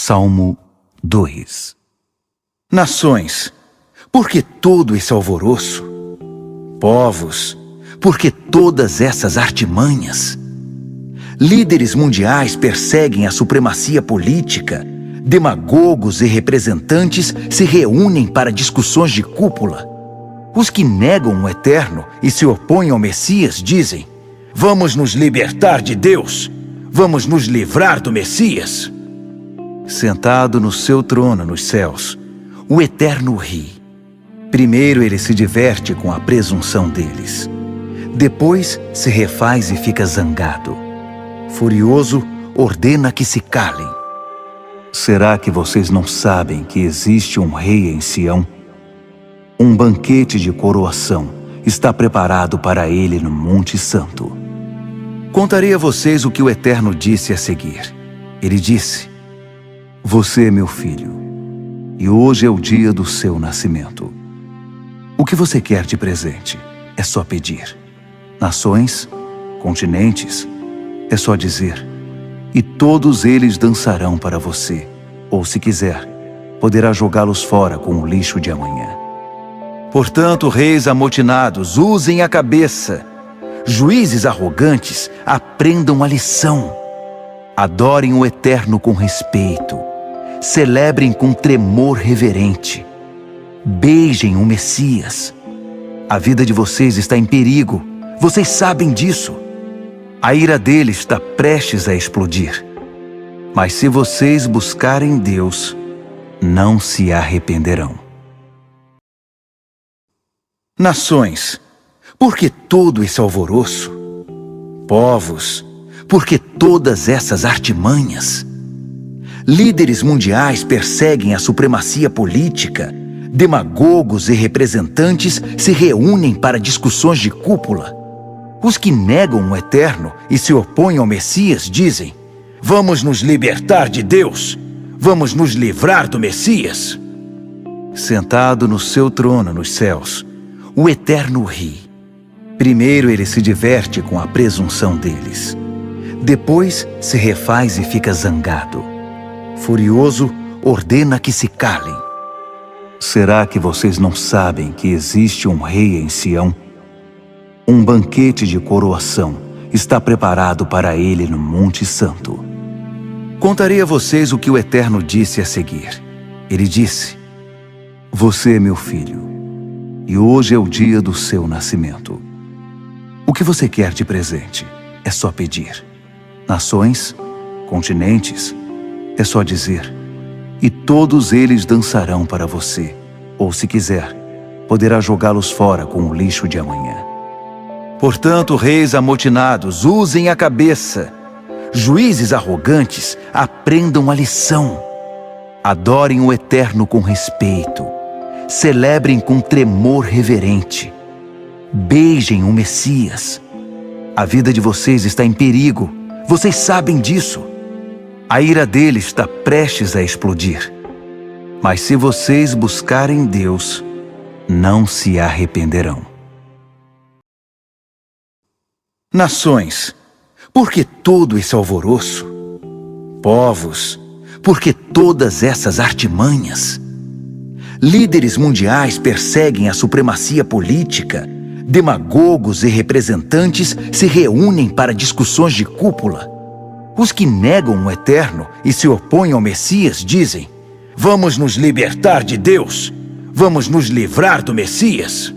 Salmo 2. Nações, por que todo esse alvoroço? Povos, por que todas essas artimanhas? Líderes mundiais perseguem a supremacia política, demagogos e representantes se reúnem para discussões de cúpula. Os que negam o Eterno e se opõem ao Messias dizem: vamos nos libertar de Deus, vamos nos livrar do Messias. Sentado no seu trono nos céus, o Eterno ri. Primeiro ele se diverte com a presunção deles. Depois se refaz e fica zangado. Furioso, ordena que se calem. Será que vocês não sabem que existe um rei em Sião? Um banquete de coroação está preparado para ele no Monte Santo. Contarei a vocês o que o Eterno disse a seguir. Ele disse: você é meu filho, e hoje é o dia do seu nascimento. O que você quer de presente é só pedir. Nações, continentes, é só dizer, e todos eles dançarão para você, ou se quiser, poderá jogá-los fora com o lixo de amanhã. Portanto, reis amotinados, usem a cabeça. Juízes arrogantes, aprendam a lição. Adorem o Eterno com respeito. Celebrem com tremor reverente. Beijem o Messias. A vida de vocês está em perigo. Vocês sabem disso. A ira dele está prestes a explodir. Mas se vocês buscarem Deus, não se arrependerão. Nações, por que todo esse alvoroço? Povos, por que todas essas artimanhas? Líderes mundiais perseguem a supremacia política, demagogos e representantes se reúnem para discussões de cúpula. Os que negam o Eterno e se opõem ao Messias dizem: vamos nos libertar de Deus, vamos nos livrar do Messias. Sentado no seu trono nos céus, o Eterno ri. Primeiro ele se diverte com a presunção deles. Depois se refaz e fica zangado. Furioso, ordena que se calem. Será que vocês não sabem que existe um rei em Sião? Um banquete de coroação está preparado para ele no Monte Santo. Contarei a vocês o que o Eterno disse a seguir. Ele disse: você é meu filho, e hoje é o dia do seu nascimento. O que você quer de presente é só pedir. Nações, continentes, é só dizer, e todos eles dançarão para você, ou se quiser, poderá jogá-los fora com o lixo de amanhã. Portanto, reis amotinados, usem a cabeça. Juízes arrogantes, aprendam a lição. Adorem o Eterno com respeito. Celebrem com tremor reverente. Beijem o Messias. A vida de vocês está em perigo. Vocês sabem disso. A ira dele está prestes a explodir. Mas se vocês buscarem Deus, não se arrependerão. Nações, por que todo esse alvoroço? Povos, por que todas essas artimanhas? Líderes mundiais perseguem a supremacia política, demagogos e representantes se reúnem para discussões de cúpula. Os que negam o Eterno e se opõem ao Messias dizem: vamos nos libertar de Deus, vamos nos livrar do Messias.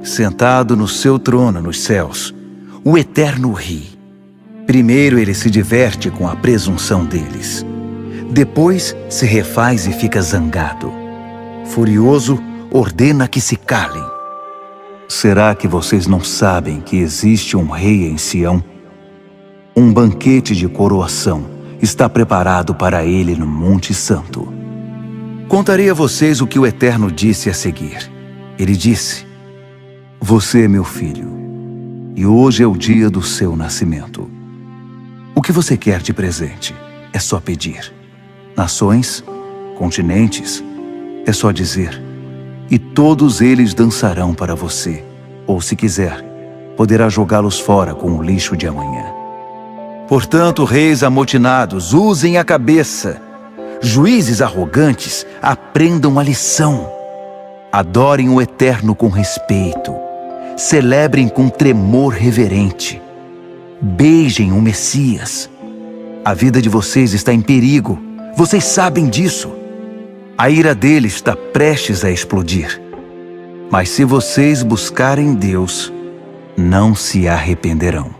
Sentado no seu trono nos céus, o Eterno ri. Primeiro ele se diverte com a presunção deles. Depois se refaz e fica zangado. Furioso, ordena que se calem. Será que vocês não sabem que existe um rei em Sião? Um banquete de coroação está preparado para ele no Monte Santo. Contarei a vocês o que o Eterno disse a seguir. Ele disse: você é meu filho, e hoje é o dia do seu nascimento. O que você quer de presente é só pedir. Nações, continentes, é só dizer, e todos eles dançarão para você, ou se quiser, poderá jogá-los fora com o lixo de amanhã. Portanto, reis amotinados, usem a cabeça. Juízes arrogantes, aprendam a lição. Adorem o Eterno com respeito. Celebrem com tremor reverente. Beijem o Messias. A vida de vocês está em perigo. Vocês sabem disso. A ira dele está prestes a explodir. Mas se vocês buscarem Deus, não se arrependerão.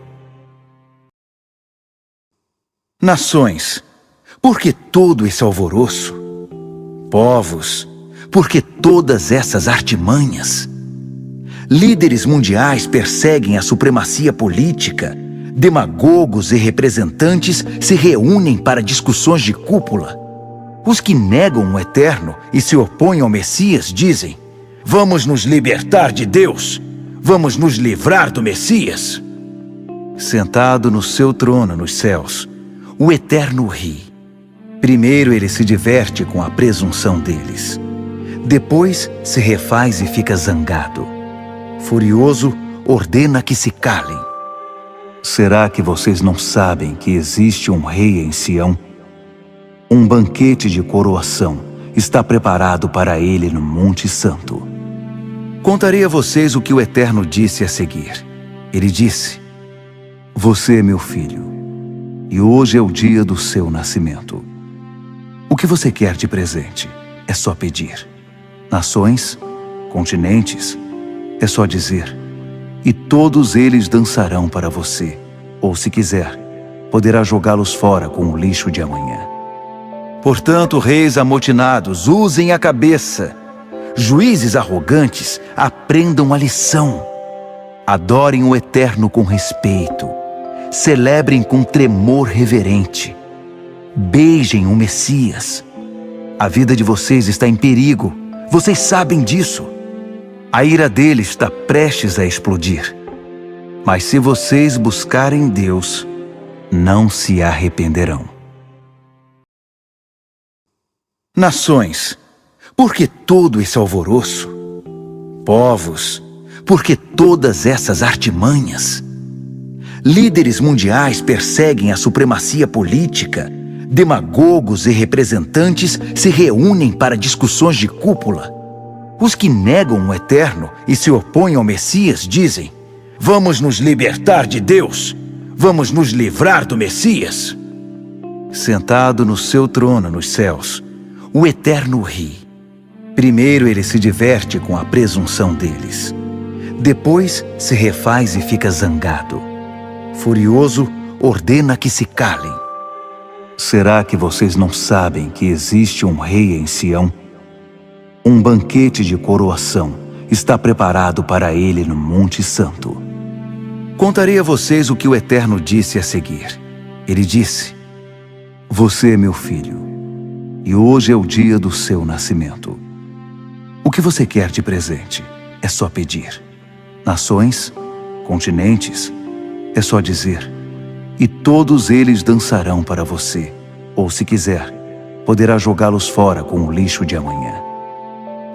Nações, por que todo esse alvoroço? Povos, por que todas essas artimanhas? Líderes mundiais perseguem a supremacia política. Demagogos e representantes se reúnem para discussões de cúpula. Os que negam o Eterno e se opõem ao Messias dizem: vamos nos libertar de Deus. Vamos nos livrar do Messias. Sentado no seu trono nos céus, o Eterno ri. Primeiro ele se diverte com a presunção deles. Depois se refaz e fica zangado. Furioso, ordena que se calem. Será que vocês não sabem que existe um rei em Sião? Um banquete de coroação está preparado para ele no Monte Santo. Contarei a vocês o que o Eterno disse a seguir. Ele disse: você é meu filho, e hoje é o dia do seu nascimento. O que você quer de presente é só pedir. Nações, continentes, é só dizer, e todos eles dançarão para você, ou se quiser, poderá jogá-los fora com o lixo de amanhã. Portanto, reis amotinados, usem a cabeça. Juízes arrogantes, aprendam a lição. Adorem o Eterno com respeito. Celebrem com tremor reverente. Beijem o Messias. A vida de vocês está em perigo. Vocês sabem disso. A ira dele está prestes a explodir. Mas se vocês buscarem Deus, não se arrependerão. Nações, por que todo esse alvoroço? Povos, por que todas essas artimanhas? Líderes mundiais perseguem a supremacia política. Demagogos e representantes se reúnem para discussões de cúpula. Os que negam o Eterno e se opõem ao Messias dizem: vamos nos libertar de Deus. Vamos nos livrar do Messias. Sentado no seu trono nos céus, o Eterno ri. Primeiro ele se diverte com a presunção deles. Depois se refaz e fica zangado. Furioso, ordena que se calem. Será que vocês não sabem que existe um rei em Sião? Um banquete de coroação está preparado para ele no Monte Santo. Contarei a vocês o que o Eterno disse a seguir. Ele disse: você é meu filho, e hoje é o dia do seu nascimento. O que você quer de presente é só pedir. Nações, continentes, é só dizer, e todos eles dançarão para você, ou se quiser, poderá jogá-los fora com o lixo de amanhã.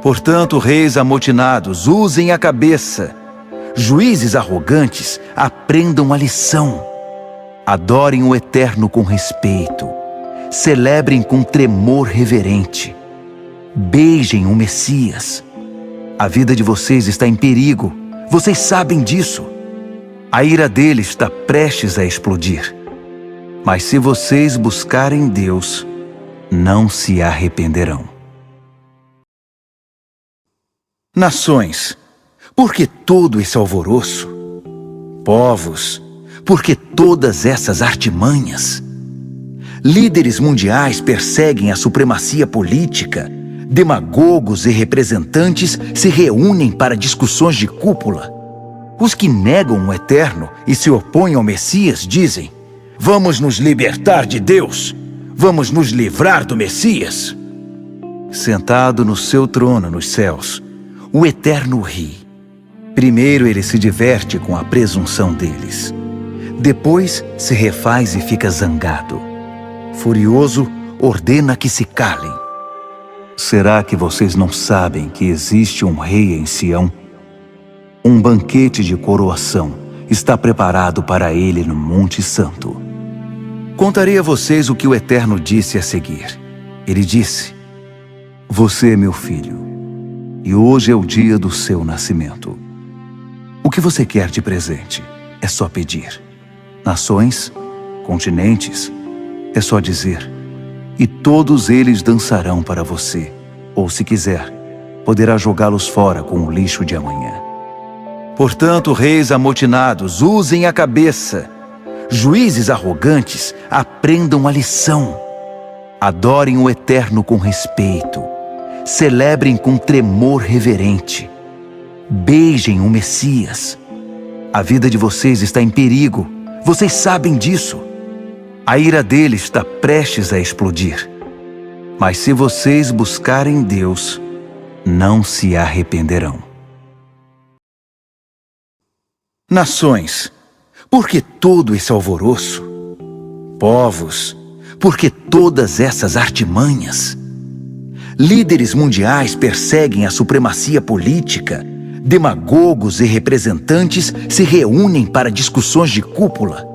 Portanto, reis amotinados, usem a cabeça. Juízes arrogantes, aprendam a lição. Adorem o Eterno com respeito. Celebrem com tremor reverente. Beijem o Messias. A vida de vocês está em perigo. Vocês sabem disso. A ira dele está prestes a explodir. Mas se vocês buscarem Deus, não se arrependerão. Nações, por que todo esse alvoroço? Povos, por que todas essas artimanhas? Líderes mundiais perseguem a supremacia política. Demagogos e representantes se reúnem para discussões de cúpula. Os que negam o Eterno e se opõem ao Messias dizem: vamos nos libertar de Deus. Vamos nos livrar do Messias. Sentado no seu trono nos céus, o Eterno ri. Primeiro ele se diverte com a presunção deles. Depois se refaz e fica zangado. Furioso, ordena que se calem. Será que vocês não sabem que existe um rei em Sião? Um banquete de coroação está preparado para ele no Monte Santo. Contarei a vocês o que o Eterno disse a seguir. Ele disse: Você é meu filho, e hoje é o dia do seu nascimento. O que você quer de presente é só pedir. Nações, continentes, é só dizer, e todos eles dançarão para você, ou se quiser, poderá jogá-los fora com o lixo de amanhã. Portanto, reis amotinados, usem a cabeça. Juízes arrogantes, aprendam a lição. Adorem o Eterno com respeito. Celebrem com tremor reverente. Beijem o Messias. A vida de vocês está em perigo. Vocês sabem disso. A ira dele está prestes a explodir. Mas se vocês buscarem Deus, não se arrependerão. Nações, por que todo esse alvoroço? Povos, por que todas essas artimanhas? Líderes mundiais perseguem a supremacia política. Demagogos e representantes se reúnem para discussões de cúpula.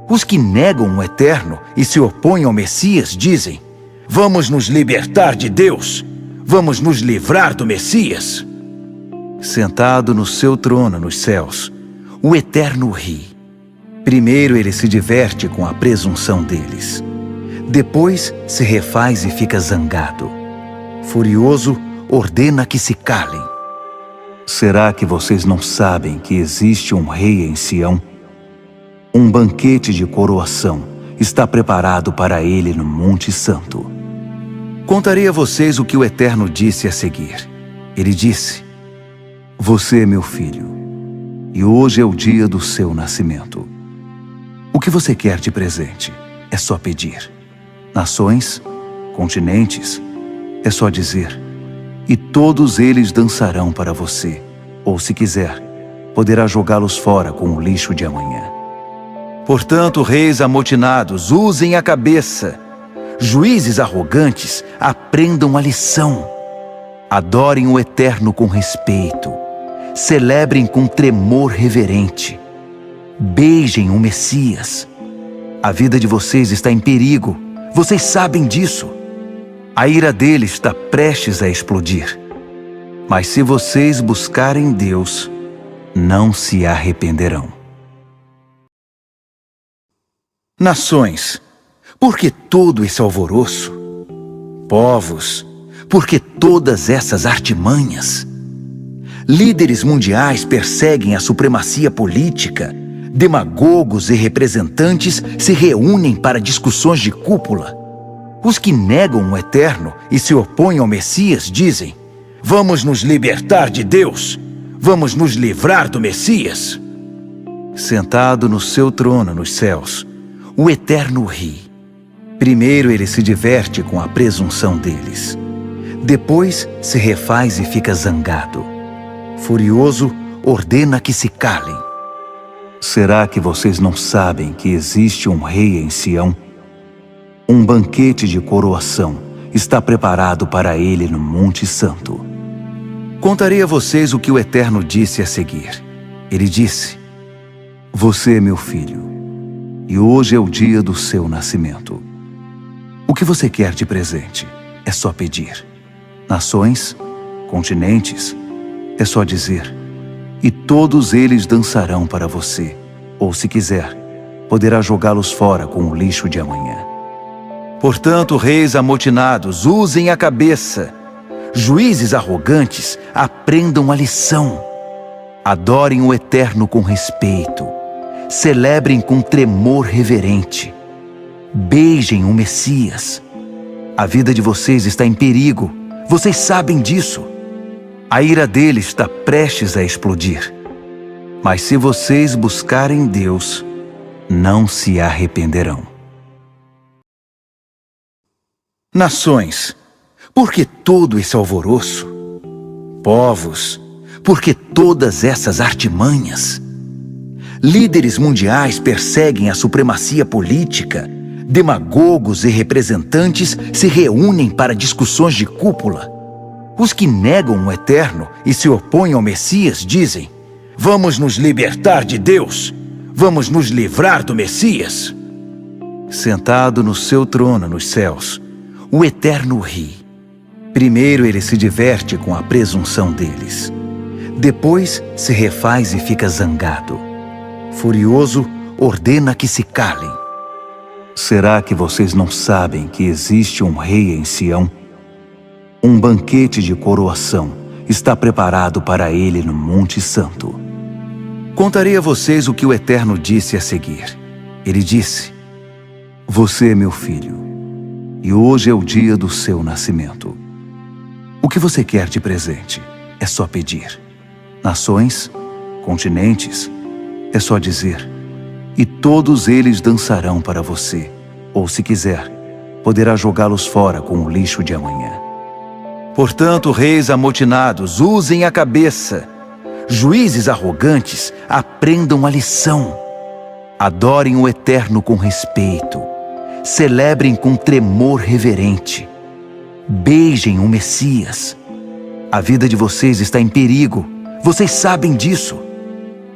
Os que negam o Eterno e se opõem ao Messias dizem: Vamos nos libertar de Deus. Vamos nos livrar do Messias. Sentado no seu trono nos céus, o Eterno ri. Primeiro ele se diverte com a presunção deles. Depois se refaz e fica zangado. Furioso, ordena que se calem. Será que vocês não sabem que existe um rei em Sião? Um banquete de coroação está preparado para ele no Monte Santo. Contarei a vocês o que o Eterno disse a seguir. Ele disse: Você é meu filho, e hoje é o dia do seu nascimento. O que você quer de presente é só pedir. Nações, continentes, é só dizer, e todos eles dançarão para você, ou se quiser, poderá jogá-los fora com o lixo de amanhã. Portanto, reis amotinados, usem a cabeça. Juízes arrogantes, aprendam a lição. Adorem o Eterno com respeito. Celebrem com tremor reverente. Beijem o Messias. A vida de vocês está em perigo. Vocês sabem disso. A ira dele está prestes a explodir. Mas se vocês buscarem Deus, não se arrependerão. Nações, por que todo esse alvoroço? Povos, por que todas essas artimanhas? Líderes mundiais perseguem a supremacia política. Demagogos e representantes se reúnem para discussões de cúpula. Os que negam o Eterno e se opõem ao Messias dizem: Vamos nos libertar de Deus. Vamos nos livrar do Messias. Sentado no seu trono nos céus, o Eterno ri. Primeiro ele se diverte com a presunção deles. Depois se refaz e fica zangado. Furioso, ordena que se calem. Será que vocês não sabem que existe um rei em Sião? Um banquete de coroação está preparado para ele no Monte Santo. Contarei a vocês o que o Eterno disse a seguir. Ele disse: Você é meu filho, e hoje é o dia do seu nascimento. O que você quer de presente é só pedir. Nações, continentes, é só dizer, e todos eles dançarão para você, ou se quiser, poderá jogá-los fora com o lixo de amanhã. Portanto, reis amotinados, usem a cabeça. Juízes arrogantes, aprendam a lição. Adorem o Eterno com respeito. Celebrem com tremor reverente. Beijem o Messias. A vida de vocês está em perigo. Vocês sabem disso. A ira dele está prestes a explodir. Mas se vocês buscarem Deus, não se arrependerão. Nações, por que todo esse alvoroço? Povos, por que todas essas artimanhas? Líderes mundiais perseguem a supremacia política. Demagogos e representantes se reúnem para discussões de cúpula. Os que negam o Eterno e se opõem ao Messias dizem: Vamos nos libertar de Deus. Vamos nos livrar do Messias. Sentado no seu trono nos céus, o Eterno ri. Primeiro ele se diverte com a presunção deles. Depois se refaz e fica zangado. Furioso, ordena que se calem. Será que vocês não sabem que existe um rei em Sião? Um banquete de coroação está preparado para ele no Monte Santo. Contarei a vocês o que o Eterno disse a seguir. Ele disse: Você é meu filho, e hoje é o dia do seu nascimento. O que você quer de presente é só pedir. Nações, continentes, é só dizer. E todos eles dançarão para você. Ou, se quiser, poderá jogá-los fora com o lixo de amanhã. Portanto, reis amotinados, usem a cabeça. Juízes arrogantes, aprendam a lição. Adorem o Eterno com respeito. Celebrem com tremor reverente. Beijem o Messias. A vida de vocês está em perigo. Vocês sabem disso.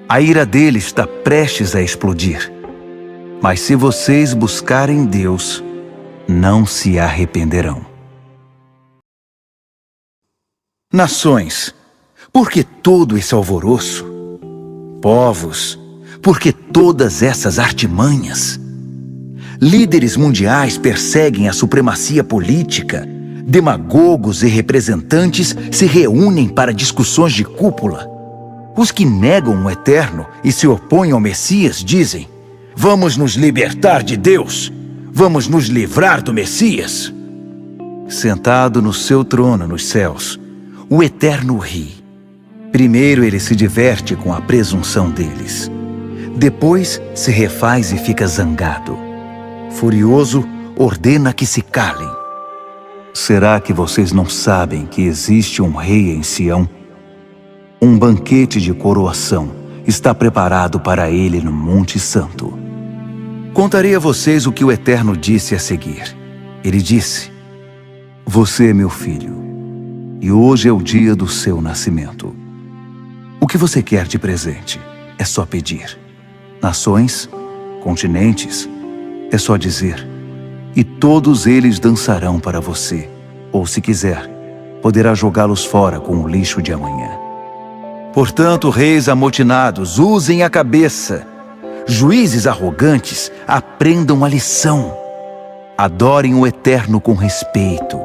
A ira dele está prestes a explodir. Mas se vocês buscarem Deus, não se arrependerão. Nações, por que todo esse alvoroço? Povos, por que todas essas artimanhas? Líderes mundiais perseguem a supremacia política. Demagogos e representantes se reúnem para discussões de cúpula. Os que negam o Eterno e se opõem ao Messias dizem: Vamos nos libertar de Deus. Vamos nos livrar do Messias. Sentado no seu trono nos céus, o Eterno ri. Primeiro ele se diverte com a presunção deles. Depois se refaz e fica zangado. Furioso, ordena que se calem. Será que vocês não sabem que existe um rei em Sião? Um banquete de coroação está preparado para ele no Monte Santo. Contarei a vocês o que o Eterno disse a seguir. Ele disse: Você é meu filho, e hoje é o dia do seu nascimento. O que você quer de presente é só pedir. Nações, continentes, é só dizer. E todos eles dançarão para você. Ou, se quiser, poderá jogá-los fora com o lixo de amanhã. Portanto, reis amotinados, usem a cabeça. Juízes arrogantes, aprendam a lição. Adorem o Eterno com respeito.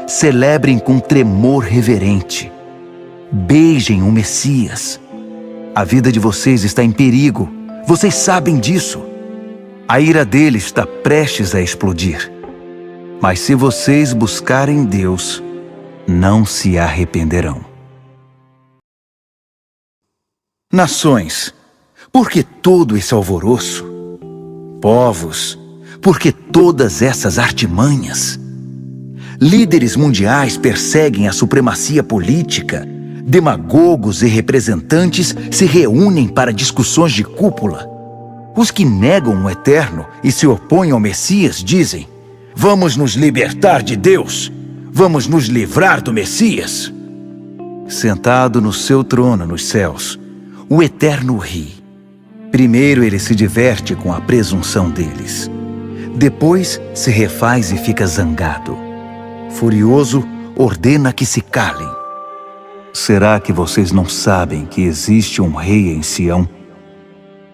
Celebrem com tremor reverente. Beijem o Messias. A vida de vocês está em perigo. Vocês sabem disso. A ira dele está prestes a explodir. Mas se vocês buscarem Deus, não se arrependerão. Nações, por que todo esse alvoroço? Povos, por que todas essas artimanhas? Líderes mundiais perseguem a supremacia política. Demagogos e representantes se reúnem para discussões de cúpula. Os que negam o Eterno e se opõem ao Messias dizem: Vamos nos libertar de Deus. Vamos nos livrar do Messias. Sentado no seu trono nos céus, o Eterno ri. Primeiro ele se diverte com a presunção deles. Depois se refaz e fica zangado. Furioso, ordena que se calem. Será que vocês não sabem que existe um rei em Sião?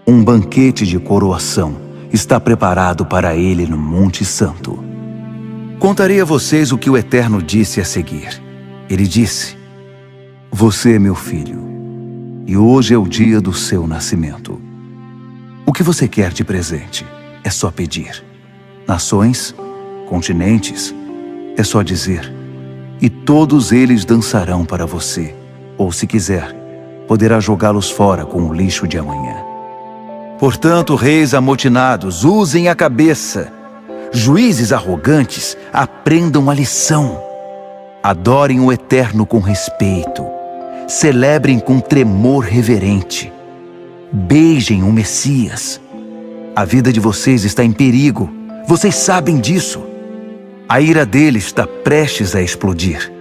Um banquete de coroação está preparado para ele no Monte Santo. Contarei a vocês o que o Eterno disse a seguir. Ele disse: Você é meu filho, e hoje é o dia do seu nascimento. O que você quer de presente é só pedir. Nações, continentes, é só dizer. E todos eles dançarão para você. Ou, se quiser, poderá jogá-los fora com o lixo de amanhã. Portanto, reis amotinados, usem a cabeça. Juízes arrogantes, aprendam a lição. Adorem o Eterno com respeito. Celebrem com tremor reverente. Beijem o Messias. A vida de vocês está em perigo. Vocês sabem disso. A ira dele está prestes a explodir.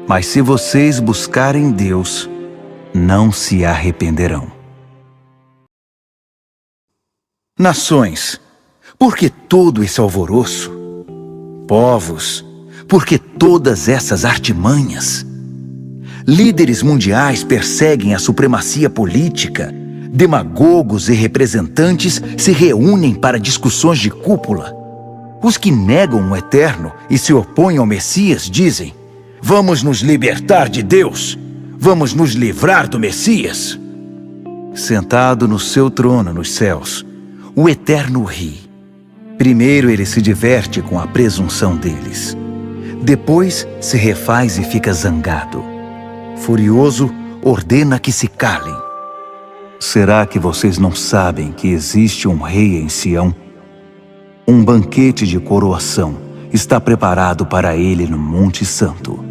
Mas se vocês buscarem Deus, não se arrependerão. Nações, por que todo esse alvoroço? povos, por que todas essas artimanhas? Líderes mundiais perseguem a supremacia política, demagogos e representantes se reúnem para discussões de cúpula. Os que negam o eterno e se opõem ao Messias dizem: vamos nos libertar de Deus, vamos nos livrar do Messias. Sentado no seu trono nos céus, o Eterno ri. Primeiro ele se diverte com a presunção deles. Depois se refaz e fica zangado. Furioso, ordena que se calem. Será que vocês não sabem que existe um rei em Sião? Um banquete de coroação está preparado para ele no Monte Santo.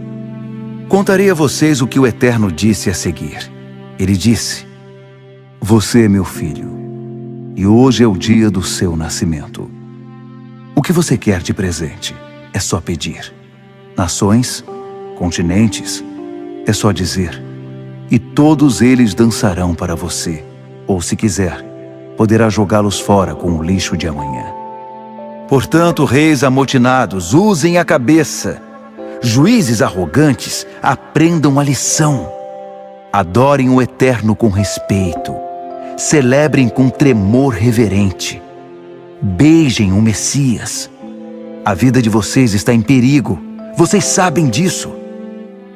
Contarei a vocês o que o Eterno disse a seguir. Ele disse: você é meu filho, e hoje é o dia do seu nascimento. O que você quer de presente? É só pedir. Nações, continentes, é só dizer. E todos eles dançarão para você. Ou, se quiser, poderá jogá-los fora com o lixo de amanhã. Portanto, reis amotinados, usem a cabeça. Juízes arrogantes, aprendam a lição. Adorem o Eterno com respeito. Celebrem com tremor reverente. Beijem o Messias. A vida de vocês está em perigo. Vocês sabem disso.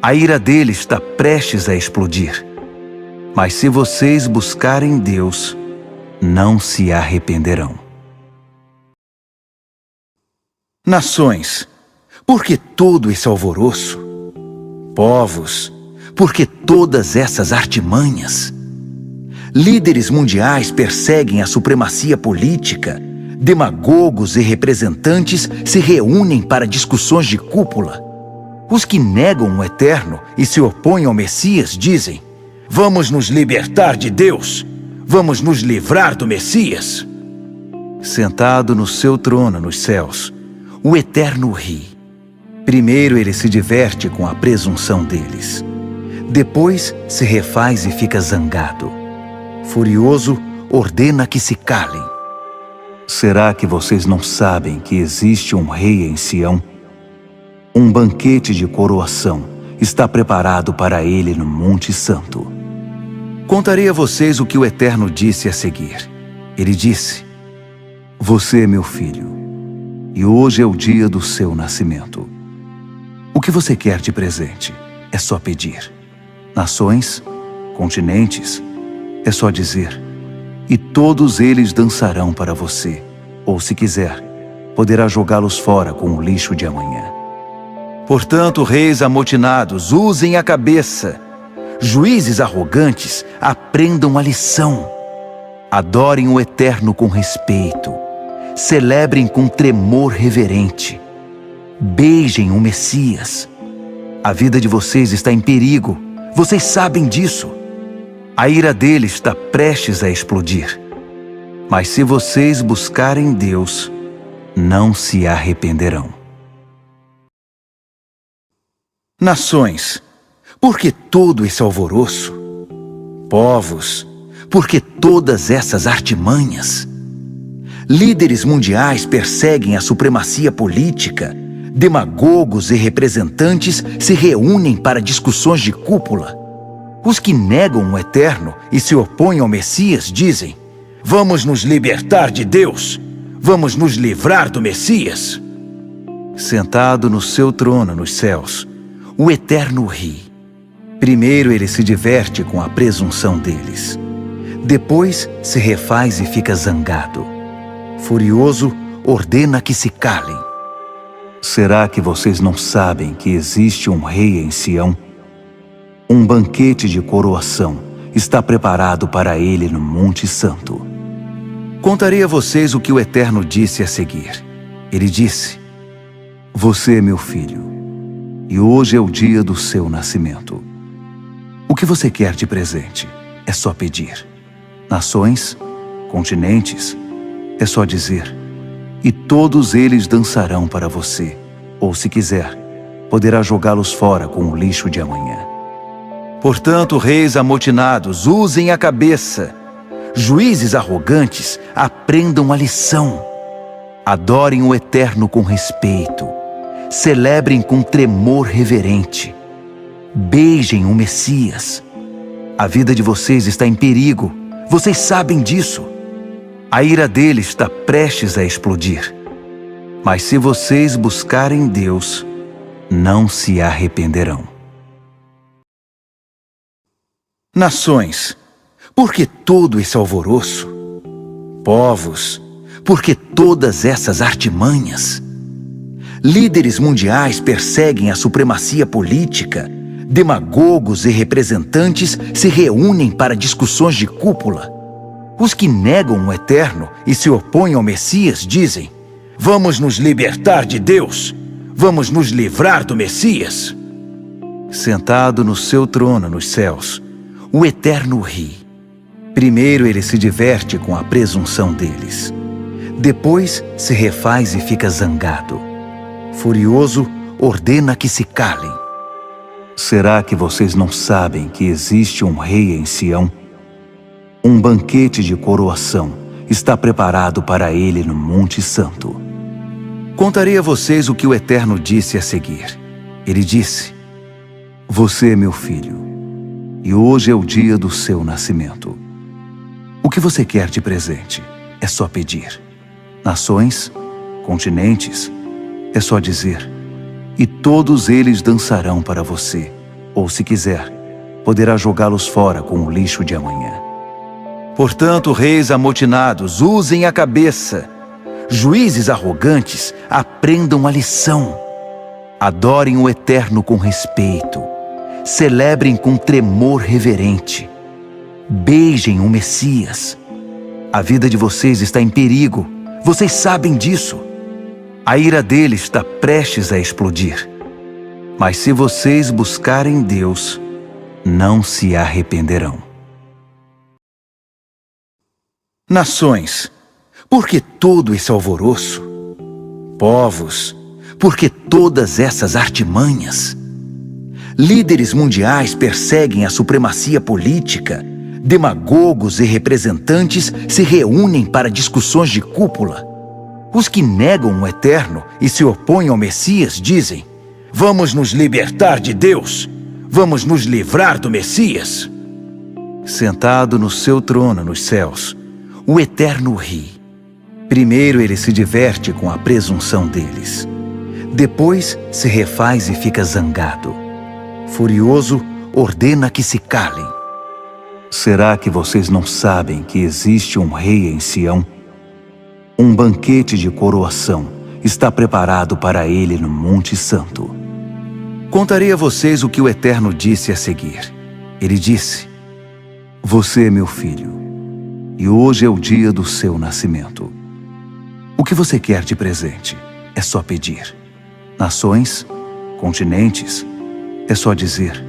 A ira dele está prestes a explodir. Mas se vocês buscarem Deus, não se arrependerão. Nações, por que todo esse alvoroço? Povos, por que todas essas artimanhas? Líderes mundiais perseguem a supremacia política, demagogos e representantes se reúnem para discussões de cúpula. Os que negam o Eterno e se opõem ao Messias dizem: vamos nos libertar de Deus, vamos nos livrar do Messias. Sentado no seu trono nos céus, o Eterno ri. Primeiro ele se diverte com a presunção deles. Depois se refaz e fica zangado. Furioso, ordena que se calem. Será que vocês não sabem que existe um rei em Sião? Um banquete de coroação está preparado para ele no Monte Santo. Contarei a vocês o que o Eterno disse a seguir. Ele disse: você é meu filho, e hoje é o dia do seu nascimento. O que você quer de presente? É só pedir. Nações, continentes, é só dizer. E todos eles dançarão para você. Ou, se quiser, poderá jogá-los fora com o lixo de amanhã. Portanto, reis amotinados, usem a cabeça. Juízes arrogantes, aprendam a lição. Adorem o Eterno com respeito. Celebrem com tremor reverente. Beijem o Messias. A vida de vocês está em perigo. Vocês sabem disso. A ira dele está prestes a explodir. Mas se vocês buscarem Deus, não se arrependerão. Nações, por que todo esse alvoroço? Povos, por que todas essas artimanhas? Líderes mundiais perseguem a supremacia política, demagogos e representantes se reúnem para discussões de cúpula. Os que negam o Eterno e se opõem ao Messias dizem: vamos nos libertar de Deus, vamos nos livrar do Messias. Sentado no seu trono nos céus, o Eterno ri. Primeiro ele se diverte com a presunção deles. Depois se refaz e fica zangado. Furioso, ordena que se calem. Será que vocês não sabem que existe um rei em Sião? Um banquete de coroação está preparado para ele no Monte Santo. Contarei a vocês o que o Eterno disse a seguir. Ele disse: você é meu filho, e hoje é o dia do seu nascimento. O que você quer de presente? É só pedir. Nações, continentes, é só dizer. E todos eles dançarão para você. Ou, se quiser, poderá jogá-los fora com o lixo de amanhã. Portanto, reis amotinados, usem a cabeça. Juízes arrogantes, aprendam a lição. Adorem o Eterno com respeito. celebrem com tremor reverente. Beijem o Messias. A vida de vocês está em perigo. Vocês sabem disso. A ira dele está prestes a explodir. Mas se vocês buscarem Deus, não se arrependerão. Nações, por que todo esse alvoroço? Povos, por que todas essas artimanhas? Líderes mundiais perseguem a supremacia política. Demagogos e representantes se reúnem para discussões de cúpula. Os que negam o eterno e se opõem ao Messias dizem: vamos nos libertar de Deus, vamos nos livrar do Messias. Sentado no seu trono nos céus, o eterno ri. Primeiro ele se diverte com a presunção deles. Depois se refaz e fica zangado. Furioso, ordena que se calem. Será que vocês não sabem que existe um rei em Sião? Um banquete de coroação está preparado para ele no Monte Santo. Contarei a vocês o que o Eterno disse a seguir. Ele disse: você é meu filho, e hoje é o dia do seu nascimento. O que você quer de presente é só pedir. Nações, continentes, é só dizer. E todos eles dançarão para você, ou se quiser, poderá jogá-los fora com o lixo de amanhã. Portanto, reis amotinados, usem a cabeça. Juízes arrogantes, aprendam a lição. Adorem o Eterno com respeito. Celebrem com tremor reverente. Beijem o Messias. A vida de vocês está em perigo. Vocês sabem disso. A ira dele está prestes a explodir. Mas se vocês buscarem Deus, não se arrependerão. Nações, por que todo esse alvoroço? Povos, por que todas essas artimanhas? Líderes mundiais perseguem a supremacia política. Demagogos e representantes se reúnem para discussões de cúpula. Os que negam o Eterno e se opõem ao Messias dizem: vamos nos libertar de Deus, vamos nos livrar do Messias. Sentado no seu trono nos céus, o Eterno ri. Primeiro ele se diverte com a presunção deles. Depois se refaz e fica zangado. Furioso, ordena que se calem. Será que vocês não sabem que existe um rei em Sião? Um banquete de coroação está preparado para ele no Monte Santo. Contarei a vocês o que o Eterno disse a seguir. Ele disse: você é meu filho, e hoje é o dia do seu nascimento. O que você quer de presente é só pedir. Nações, continentes, é só dizer.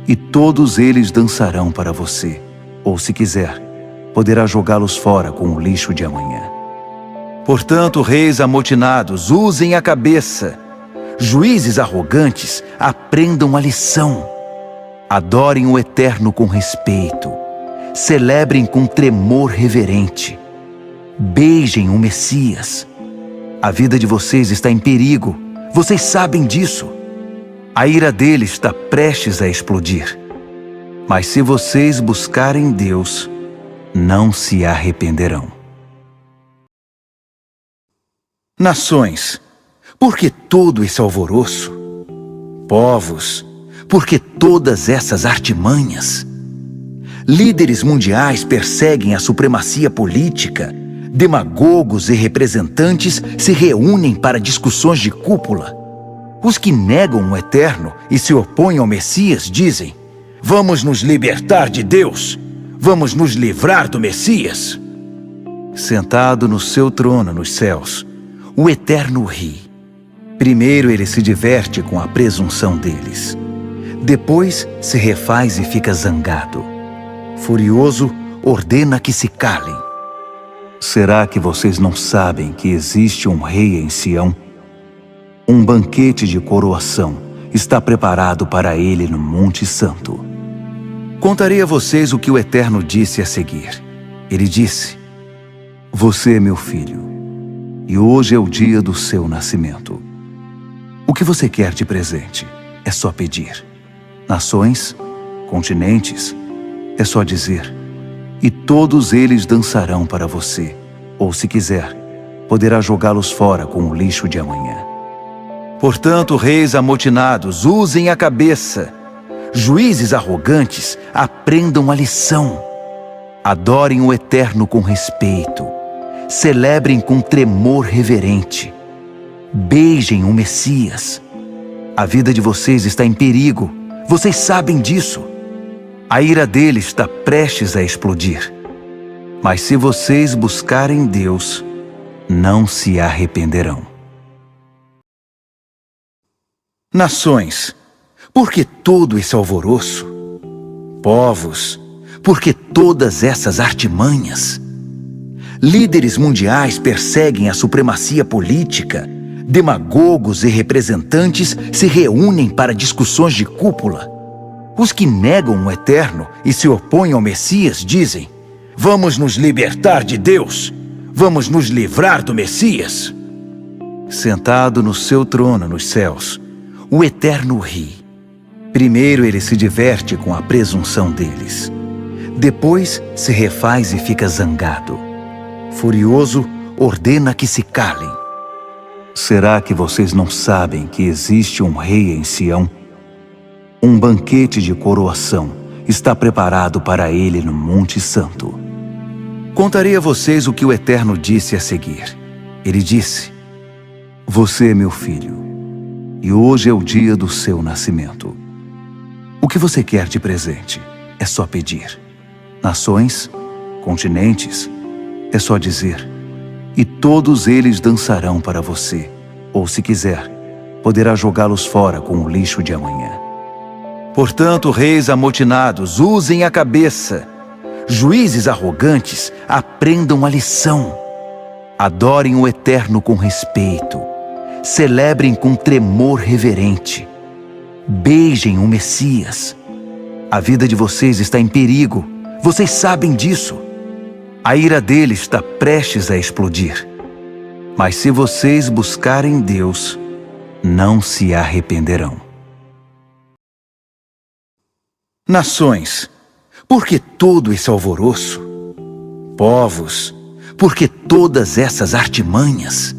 E todos eles dançarão para você, ou se quiser, poderá jogá-los fora com o lixo de amanhã. Portanto, reis amotinados, usem a cabeça. Juízes arrogantes, aprendam a lição. Adorem o Eterno com respeito. Celebrem com tremor reverente. Beijem o Messias. A vida de vocês está em perigo. Vocês sabem disso. A ira dele está prestes a explodir. Mas se vocês buscarem Deus, não se arrependerão. Nações, por que todo esse alvoroço? Povos, por que todas essas artimanhas? Líderes mundiais perseguem a supremacia política. Demagogos e representantes se reúnem para discussões de cúpula. Os que negam o Eterno e se opõem ao Messias dizem: vamos nos libertar de Deus, vamos nos livrar do Messias. Sentado no seu trono nos céus, o Eterno ri. Primeiro ele se diverte com a presunção deles. Depois se refaz e fica zangado. Furioso, ordena que se calem. Será que vocês não sabem que existe um rei em Sião? Um banquete de coroação está preparado para ele no Monte Santo. Contarei a vocês o que o Eterno disse a seguir. Ele disse: você é meu filho, e hoje é o dia do seu nascimento. O que que você quer de presente? É só pedir. Nações, continentes, é só dizer. E todos eles dançarão para você. Ou, se quiser, poderá jogá-los fora com o lixo de amanhã. Portanto, reis amotinados, usem a cabeça. Juízes arrogantes, aprendam a lição. Adorem o Eterno com respeito. Celebrem com tremor reverente. Beijem o Messias. A vida de vocês está em perigo. Vocês sabem disso. A ira dele está prestes a explodir. Mas se vocês buscarem Deus, não se arrependerão. Nações, por que todo esse alvoroço? Povos, por que todas essas artimanhas? Líderes mundiais perseguem a supremacia política. Demagogos e representantes se reúnem para discussões de cúpula. Os que negam o Eterno e se opõem ao Messias dizem: vamos nos libertar de Deus, vamos nos livrar do Messias. Sentado no seu trono nos céus, o Eterno ri. Primeiro ele se diverte com a presunção deles. Depois se refaz e fica zangado. Furioso, ordena que se calem. Será que vocês não sabem que existe um rei em Sião? Um banquete de coroação está preparado para ele no Monte Santo. Contarei a vocês o que o Eterno disse a seguir. Ele disse: você é meu filho, e hoje é o dia do seu nascimento. O que você quer de presente? É só pedir. Nações, continentes, é só dizer. E todos eles dançarão para você. Ou, se quiser, poderá jogá-los fora com o lixo de amanhã. Portanto, reis amotinados, usem a cabeça. Juízes arrogantes, aprendam a lição. Adorem o Eterno com respeito. Celebrem com tremor reverente. Beijem o Messias. A vida de vocês está em perigo. Vocês sabem disso. A ira dele está prestes a explodir. Mas se vocês buscarem Deus, não se arrependerão. Nações, por que todo esse alvoroço? Povos, por que todas essas artimanhas?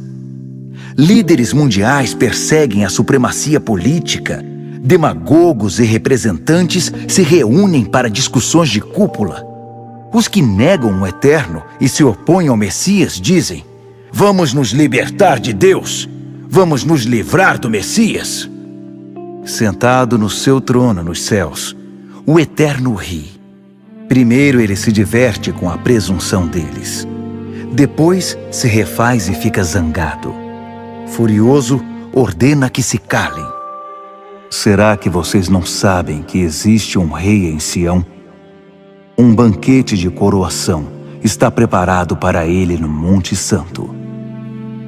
Líderes mundiais perseguem a supremacia política. Demagogos e representantes se reúnem para discussões de cúpula. Os que negam o Eterno e se opõem ao Messias dizem: vamos nos libertar de Deus, vamos nos livrar do Messias. Sentado no seu trono nos céus, o Eterno ri. Primeiro ele se diverte com a presunção deles. Depois se refaz e fica zangado. Furioso, ordena que se calem. Será que vocês não sabem que existe um rei em Sião? Um banquete de coroação está preparado para ele no Monte Santo.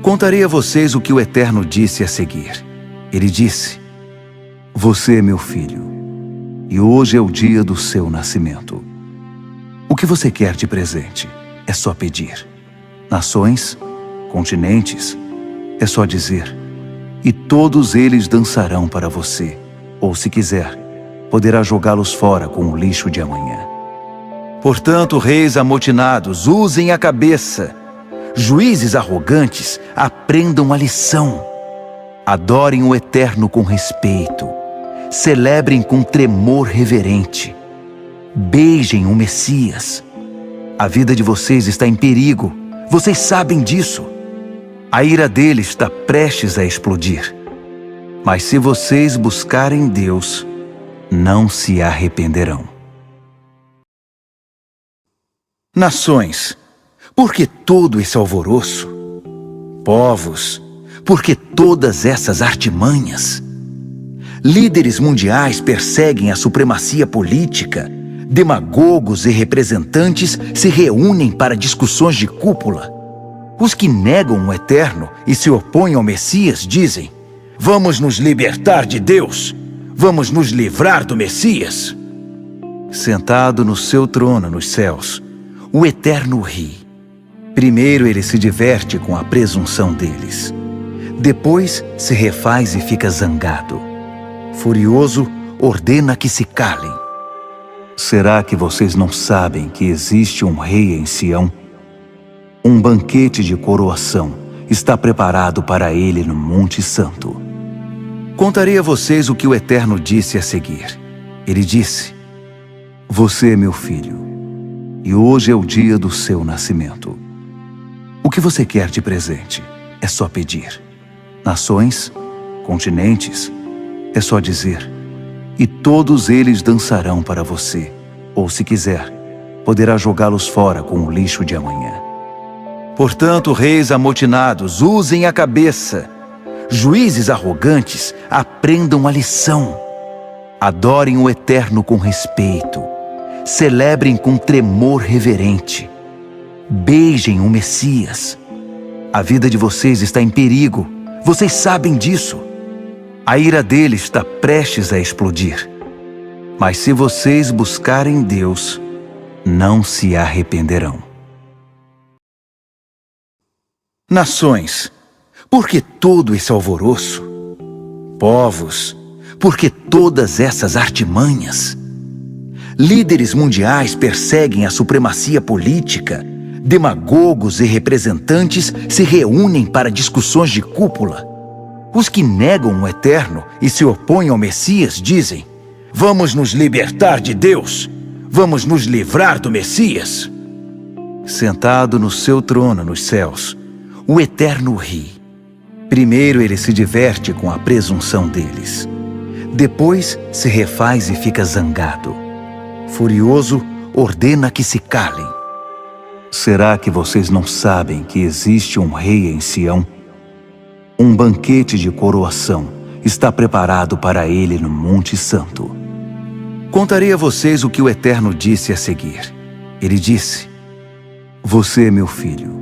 Contarei a vocês o que o Eterno disse a seguir. Ele disse: você é meu filho, e hoje é o dia do seu nascimento. O que você quer de presente? É só pedir. Nações, continentes, é só dizer. E todos eles dançarão para você. Ou, se quiser, poderá jogá-los fora com o lixo de amanhã. Portanto, reis amotinados, usem a cabeça. Juízes arrogantes, aprendam a lição. Adorem o Eterno com respeito. Celebrem com tremor reverente. Beijem o Messias. A vida de vocês está em perigo. Vocês sabem disso. A ira dele está prestes a explodir. Mas se vocês buscarem Deus, não se arrependerão. Nações, por que todo esse alvoroço? Povos, por que todas essas artimanhas? Líderes mundiais perseguem a supremacia política. Demagogos e representantes se reúnem para discussões de cúpula. Os que negam o Eterno e se opõem ao Messias dizem: vamos nos libertar de Deus, vamos nos livrar do Messias. Sentado no seu trono nos céus, o Eterno ri. Primeiro ele se diverte com a presunção deles. Depois se refaz e fica zangado. Furioso, ordena que se calem. Será que vocês não sabem que existe um rei em Sião? Um banquete de coroação está preparado para ele no Monte Santo. Contarei a vocês o que o Eterno disse a seguir. Ele disse: Você é meu filho, e hoje é o dia do seu nascimento. O que você quer de presente é só pedir. Nações, continentes, é só dizer. E todos eles dançarão para você, ou se quiser, poderá jogá-los fora com o lixo de amanhã. Portanto, reis amotinados, usem a cabeça. Juízes arrogantes, aprendam a lição. Adorem o Eterno com respeito. Celebrem com tremor reverente. Beijem o Messias. A vida de vocês está em perigo. Vocês sabem disso. A ira dele está prestes a explodir. Mas se vocês buscarem Deus, não se arrependerão. Nações, por que todo esse alvoroço? Povos, por que todas essas artimanhas? Líderes mundiais perseguem a supremacia política. Demagogos e representantes se reúnem para discussões de cúpula. Os que negam o Eterno e se opõem ao Messias dizem: vamos nos libertar de Deus, vamos nos livrar do Messias. Sentado no seu trono nos céus, o Eterno ri. Primeiro ele se diverte com a presunção deles. Depois se refaz e fica zangado. Furioso, ordena que se calem. Será que vocês não sabem que existe um rei em Sião? Um banquete de coroação está preparado para ele no Monte Santo. Contarei a vocês o que o Eterno disse a seguir. Ele disse: Você é meu filho,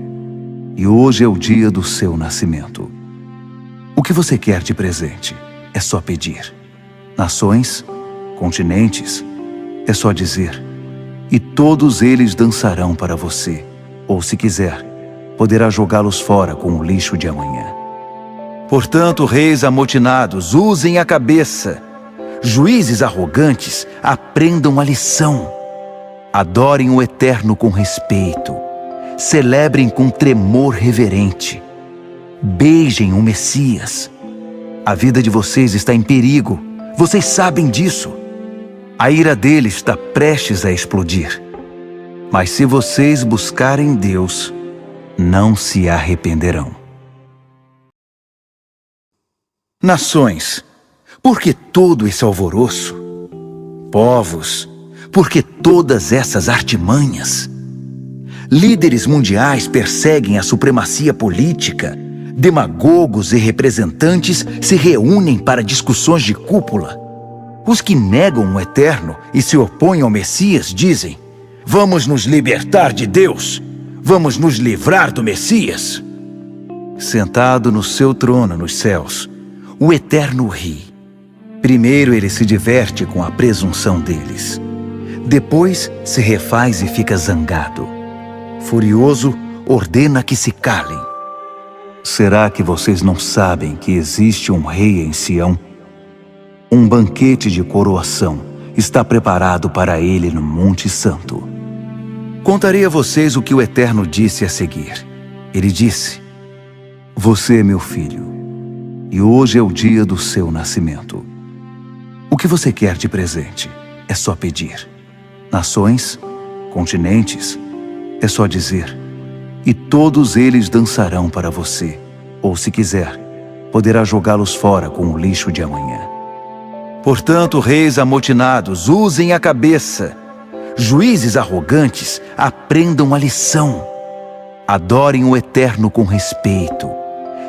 e hoje é o dia do seu nascimento. O que você quer de presente é só pedir. Nações, continentes, é só dizer. E todos eles dançarão para você, ou se quiser, poderá jogá-los fora com o lixo de amanhã. Portanto, reis amotinados, usem a cabeça. Juízes arrogantes, aprendam a lição. Adorem o Eterno com respeito. Celebrem com tremor reverente. Beijem o Messias. A vida de vocês está em perigo. Vocês sabem disso. A ira dele está prestes a explodir. Mas se vocês buscarem Deus, não se arrependerão. Nações, por que todo esse alvoroço? Povos, por que todas essas artimanhas? Líderes mundiais perseguem a supremacia política. Demagogos e representantes se reúnem para discussões de cúpula. Os que negam o Eterno e se opõem ao Messias dizem: vamos nos libertar de Deus, vamos nos livrar do Messias. Sentado no seu trono nos céus, o Eterno ri. Primeiro ele se diverte com a presunção deles. Depois se refaz e fica zangado. Furioso, ordena que se calem. Será que vocês não sabem que existe um rei em Sião? Um banquete de coroação está preparado para ele no Monte Santo. Contarei a vocês o que o Eterno disse a seguir. Ele disse: Você é meu filho, e hoje é o dia do seu nascimento. O que você quer de presente é só pedir. Nações, continentes, é só dizer. E todos eles dançarão para você, ou se quiser, poderá jogá-los fora com o lixo de amanhã. Portanto, reis amotinados, usem a cabeça. Juízes arrogantes, aprendam a lição. Adorem o Eterno com respeito.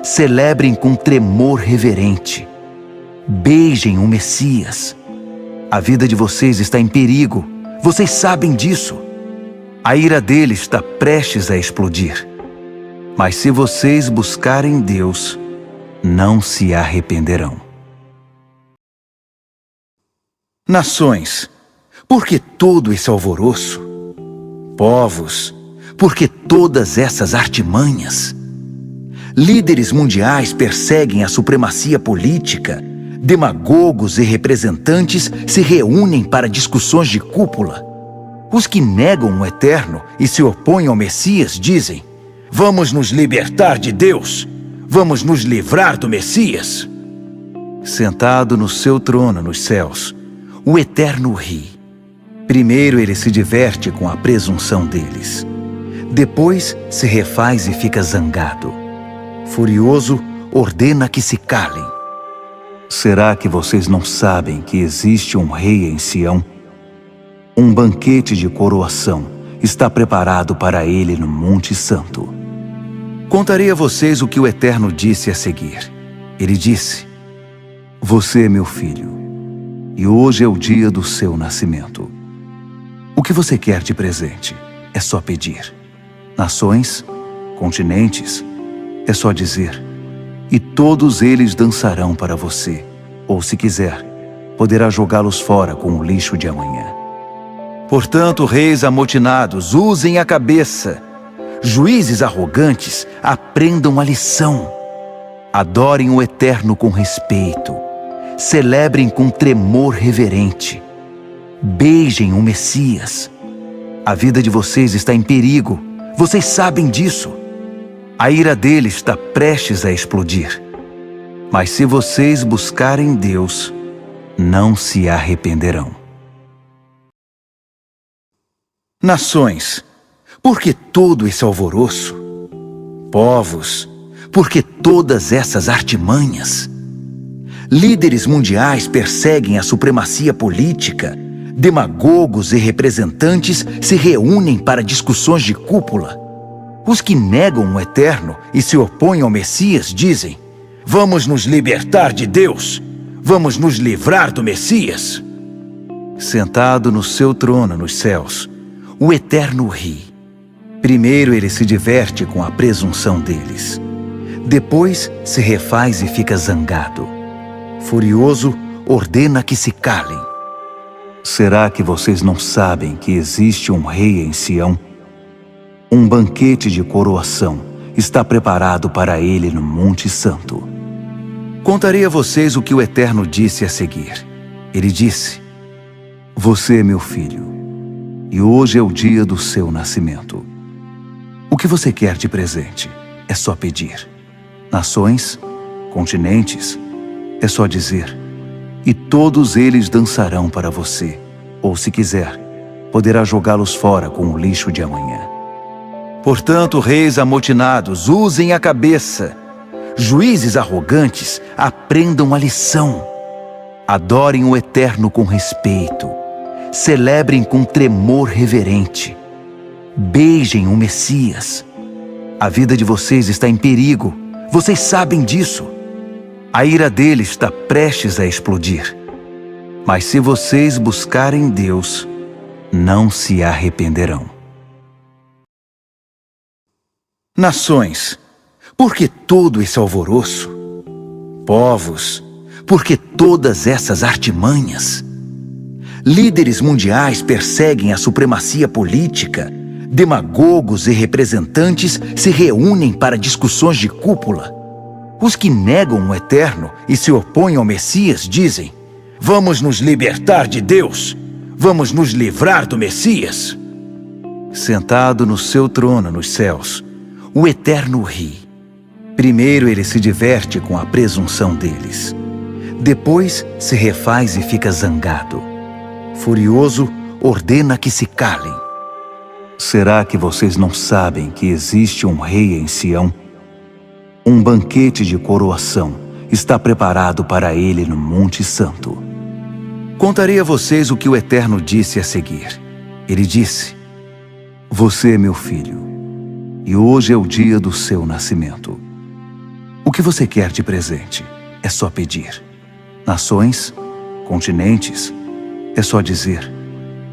Celebrem com tremor reverente. Beijem o Messias. A vida de vocês está em perigo. Vocês sabem disso. A ira dele está prestes a explodir. Mas se vocês buscarem Deus, não se arrependerão. Nações, por que todo esse alvoroço? Povos, por que todas essas artimanhas? Líderes mundiais perseguem a supremacia política. Demagogos e representantes se reúnem para discussões de cúpula. Os que negam o eterno e se opõem ao Messias dizem: vamos nos libertar de Deus, vamos nos livrar do Messias. Sentado no seu trono nos céus, o Eterno ri. Primeiro ele se diverte com a presunção deles. Depois se refaz e fica zangado. Furioso, ordena que se calem. Será que vocês não sabem que existe um rei em Sião? Um banquete de coroação está preparado para ele no Monte Santo. Contarei a vocês o que o Eterno disse a seguir. Ele disse: você é meu filho, e hoje é o dia do seu nascimento. O que você quer de presente é só pedir. Nações, continentes, é só dizer, e todos eles dançarão para você, ou se quiser, poderá jogá-los fora com o lixo de amanhã. Portanto, reis amotinados, usem a cabeça. Juízes arrogantes, aprendam a lição. Adorem o Eterno com respeito. Celebrem com tremor reverente. Beijem o Messias. A vida de vocês está em perigo. Vocês sabem disso. A ira dele está prestes a explodir. Mas se vocês buscarem Deus, não se arrependerão. Nações, por que todo esse alvoroço? Povos, por que todas essas artimanhas? Líderes mundiais perseguem a supremacia política. Demagogos e representantes se reúnem para discussões de cúpula. Os que negam o Eterno e se opõem ao Messias dizem: vamos nos libertar de Deus, vamos nos livrar do Messias. Sentado no seu trono nos céus, o Eterno ri. Primeiro ele se diverte com a presunção deles. Depois se refaz e fica zangado. Furioso, ordena que se calem. Será que vocês não sabem que existe um rei em Sião? Um banquete de coroação está preparado para ele no Monte Santo. Contarei a vocês o que o Eterno disse a seguir. Ele disse: você é meu filho, e hoje é o dia do seu nascimento. O que você quer de presente é só pedir. Nações, continentes, é só dizer, e todos eles dançarão para você, ou se quiser, poderá jogá-los fora com o lixo de amanhã. Portanto, reis amotinados, usem a cabeça. Juízes arrogantes, aprendam a lição. Adorem o Eterno com respeito. Celebrem com tremor reverente. Beijem o Messias. A vida de vocês está em perigo. Vocês sabem disso. A ira dele está prestes a explodir. Mas se vocês buscarem Deus, não se arrependerão. Nações, por que todo esse alvoroço? Povos, por que todas essas artimanhas? Líderes mundiais perseguem a supremacia política. Demagogos e representantes se reúnem para discussões de cúpula. Os que negam o Eterno e se opõem ao Messias dizem: vamos nos libertar de Deus, vamos nos livrar do Messias. Sentado no seu trono nos céus, o Eterno ri. Primeiro ele se diverte com a presunção deles. Depois se refaz e fica zangado. Furioso, ordena que se calem. Será que vocês não sabem que existe um rei em Sião? Um banquete de coroação está preparado para ele no Monte Santo. Contarei a vocês o que o Eterno disse a seguir. Ele disse: você é meu filho, e hoje é o dia do seu nascimento. O que você quer de presente é só pedir. Nações, continentes, é só dizer,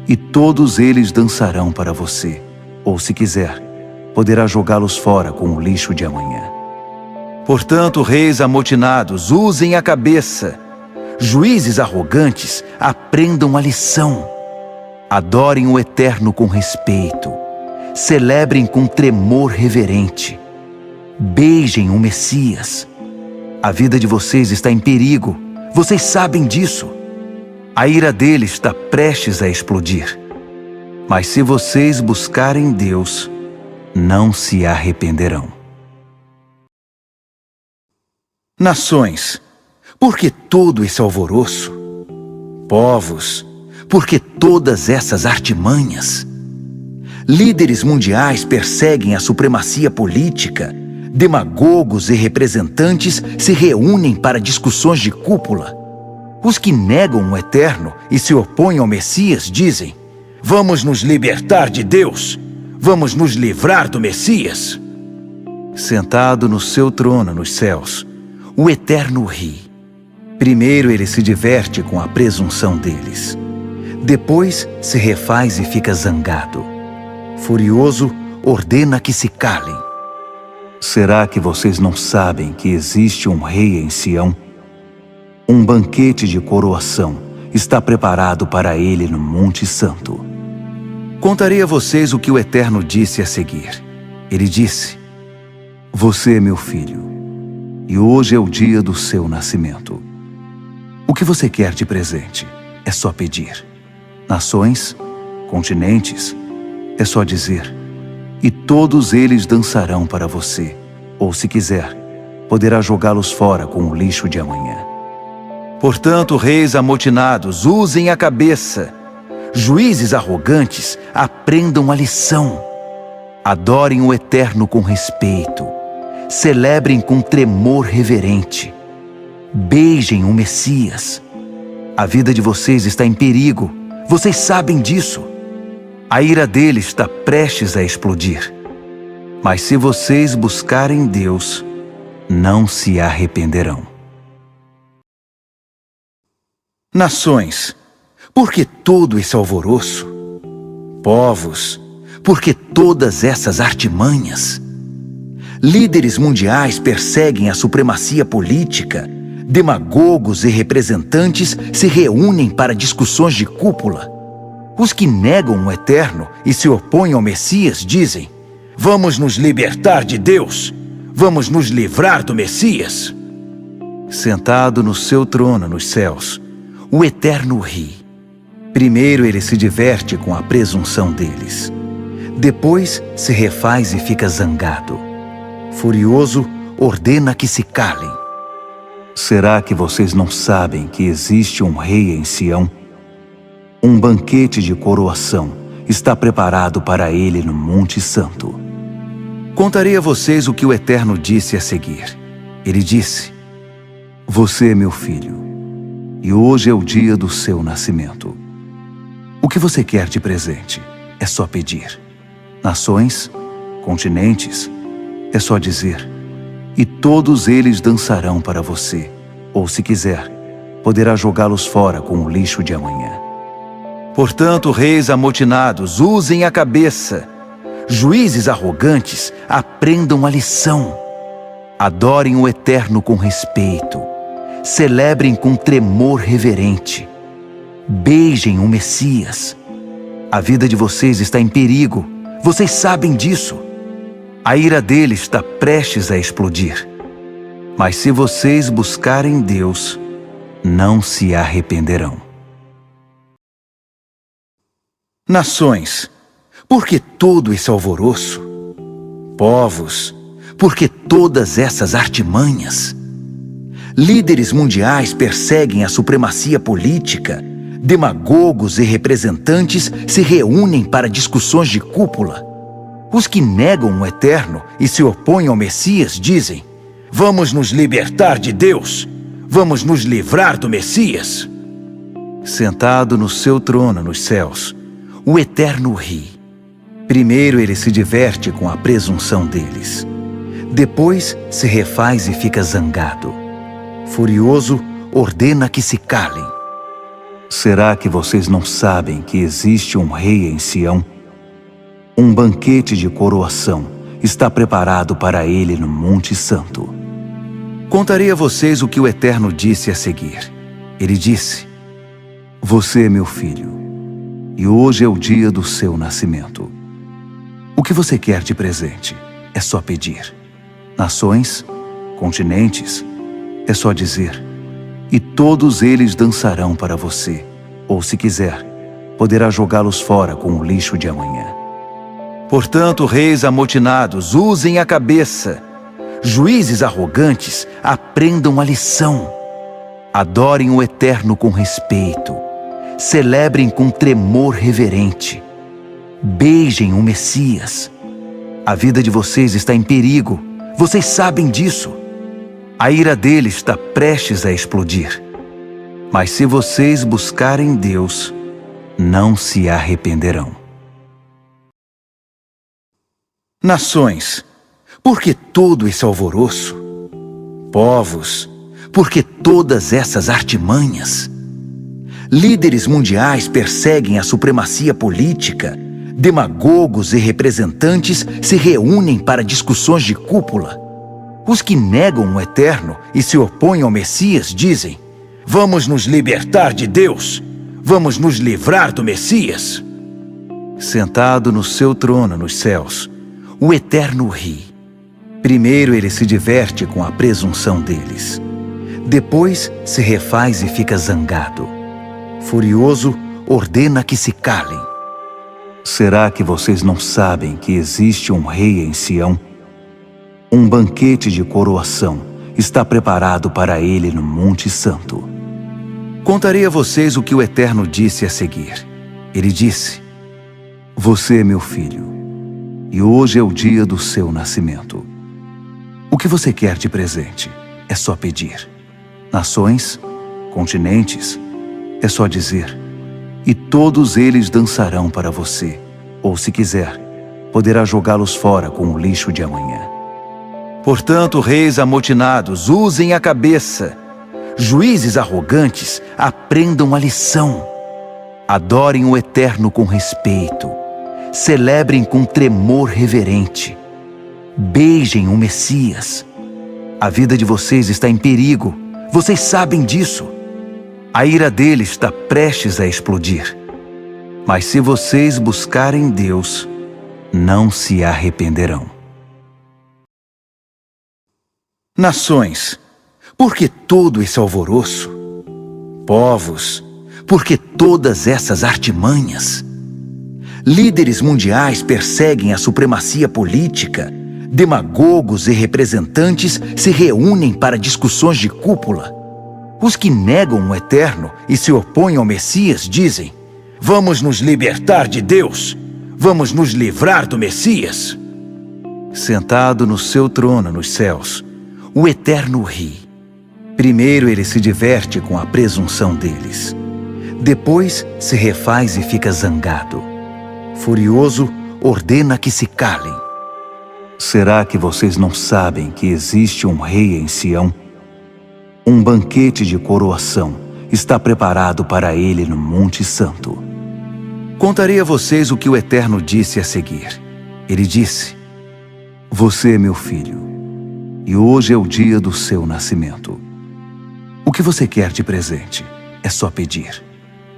e todos eles dançarão para você, ou se quiser, poderá jogá-los fora com o lixo de amanhã. Portanto, reis amotinados, usem a cabeça. Juízes arrogantes, aprendam a lição. Adorem o Eterno com respeito. Celebrem com tremor reverente. Beijem o Messias. A vida de vocês está em perigo. Vocês sabem disso. A ira dele está prestes a explodir. Mas se vocês buscarem Deus, não se arrependerão. Nações, por que todo esse alvoroço? Povos, por que todas essas artimanhas? Líderes mundiais perseguem a supremacia política. Demagogos e representantes se reúnem para discussões de cúpula. Os que negam o Eterno e se opõem ao Messias dizem: vamos nos libertar de Deus, vamos nos livrar do Messias. Sentado no seu trono nos céus, o Eterno ri. Primeiro ele se diverte com a presunção deles. Depois se refaz e fica zangado. Furioso, ordena que se calem. Será que vocês não sabem que existe um rei em Sião? Um banquete de coroação está preparado para ele no Monte Santo. Contarei a vocês o que o Eterno disse a seguir. Ele disse: você é meu filho, e hoje é o dia do seu nascimento. O que você quer de presente é só pedir. Nações, continentes, é só dizer, e todos eles dançarão para você, ou se quiser, poderá jogá-los fora com o lixo de amanhã. Portanto, reis amotinados, usem a cabeça. Juízes arrogantes, aprendam a lição. Adorem o Eterno com respeito. Celebrem com tremor reverente. Beijem o Messias. A vida de vocês está em perigo. Vocês sabem disso. A ira dele está prestes a explodir. Mas se vocês buscarem Deus, não se arrependerão. Nações, por que todo esse alvoroço? Povos, por que todas essas artimanhas? Líderes mundiais perseguem a supremacia política. Demagogos e representantes se reúnem para discussões de cúpula. Os que negam o Eterno e se opõem ao Messias dizem: vamos nos libertar de Deus, vamos nos livrar do Messias. Sentado no seu trono nos céus, o Eterno ri. Primeiro ele se diverte com a presunção deles. Depois se refaz e fica zangado. Furioso, ordena que se calem. Será que vocês não sabem que existe um rei em Sião? Um banquete de coroação está preparado para ele no Monte Santo. Contarei a vocês o que o Eterno disse a seguir. Ele disse: você é meu filho, e hoje é o dia do seu nascimento. O que você quer de presente é só pedir. Nações, continentes, é só dizer, e todos eles dançarão para você, ou se quiser, poderá jogá-los fora com o lixo de amanhã. Portanto, reis amotinados, usem a cabeça. Juízes arrogantes, aprendam a lição. Adorem o Eterno com respeito. Celebrem com tremor reverente. Beijem o Messias. A vida de vocês está em perigo. Vocês sabem disso. A ira dele está prestes a explodir. Mas se vocês buscarem Deus, não se arrependerão. Nações, por que todo esse alvoroço? Povos, por que todas essas artimanhas? Líderes mundiais perseguem a supremacia política. Demagogos e representantes se reúnem para discussões de cúpula. Os que negam o Eterno e se opõem ao Messias dizem: vamos nos libertar de Deus, vamos nos livrar do Messias. Sentado no seu trono nos céus, o Eterno ri. Primeiro ele se diverte com a presunção deles. Depois se refaz e fica zangado. Furioso, ordena que se calem. Será que vocês não sabem que existe um rei em Sião? Um banquete de coroação está preparado para ele no Monte Santo. Contarei a vocês o que o Eterno disse a seguir. Ele disse: você é meu filho, e hoje é o dia do seu nascimento. O que você quer de presente é só pedir. nações, continentes, é só dizer, e todos eles dançarão para você, ou se quiser, poderá jogá-los fora com o lixo de amanhã. Portanto, reis amotinados, usem a cabeça. Juízes arrogantes, aprendam a lição. Adorem o Eterno com respeito. Celebrem com tremor reverente. Beijem o Messias. A vida de vocês está em perigo. Vocês sabem disso. A ira dele está prestes a explodir. Mas se vocês buscarem Deus, não se arrependerão. Nações, por que todo esse alvoroço? Povos, por que todas essas artimanhas? Líderes mundiais perseguem a supremacia política. Demagogos e representantes se reúnem para discussões de cúpula. Os que negam o Eterno e se opõem ao Messias dizem: vamos nos libertar de Deus, vamos nos livrar do Messias. Sentado no seu trono nos céus, o Eterno ri. Primeiro ele se diverte com a presunção deles. Depois se refaz e fica zangado. Furioso, ordena que se calem. Será que vocês não sabem que existe um rei em Sião? Um banquete de coroação está preparado para ele no Monte Santo. Contarei a vocês o que o Eterno disse a seguir. Ele disse: você é meu filho, e hoje é o dia do seu nascimento. O que você quer de presente é só pedir. Nações, continentes, é só dizer, e todos eles dançarão para você, ou se quiser, poderá jogá-los fora com o lixo de amanhã. Portanto, reis amotinados, usem a cabeça. Juízes arrogantes, aprendam a lição. Adorem o Eterno com respeito. Celebrem com tremor reverente. Beijem o Messias. A vida de vocês está em perigo. Vocês sabem disso. A ira dele está prestes a explodir. Mas se vocês buscarem Deus, não se arrependerão. Nações, por que todo esse alvoroço? Povos, por que todas essas artimanhas? Líderes mundiais perseguem a supremacia política. Demagogos e representantes se reúnem para discussões de cúpula. Os que negam o Eterno e se opõem ao Messias dizem: vamos nos libertar de Deus, vamos nos livrar do Messias. Sentado no seu trono nos céus, o Eterno ri. Primeiro ele se diverte com a presunção deles. Depois se refaz e fica zangado. Furioso, ordena que se calem. Será que vocês não sabem que existe um rei em Sião? Um banquete de coroação está preparado para ele no Monte Santo. Contarei a vocês o que o Eterno disse a seguir. Ele disse: você é meu filho, e hoje é o dia do seu nascimento. O que você quer de presente é só pedir.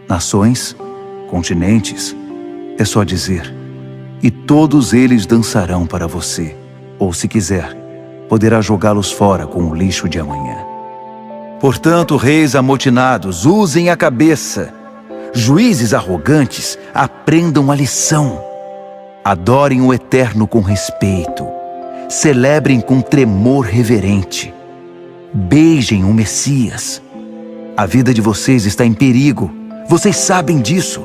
Nações, continentes, é só dizer, e todos eles dançarão para você, ou se quiser, poderá jogá-los fora com o lixo de amanhã. Portanto, reis amotinados, usem a cabeça. Juízes arrogantes, aprendam a lição. Adorem o Eterno com respeito. Celebrem com tremor reverente. Beijem o Messias. A vida de vocês está em perigo. Vocês sabem disso.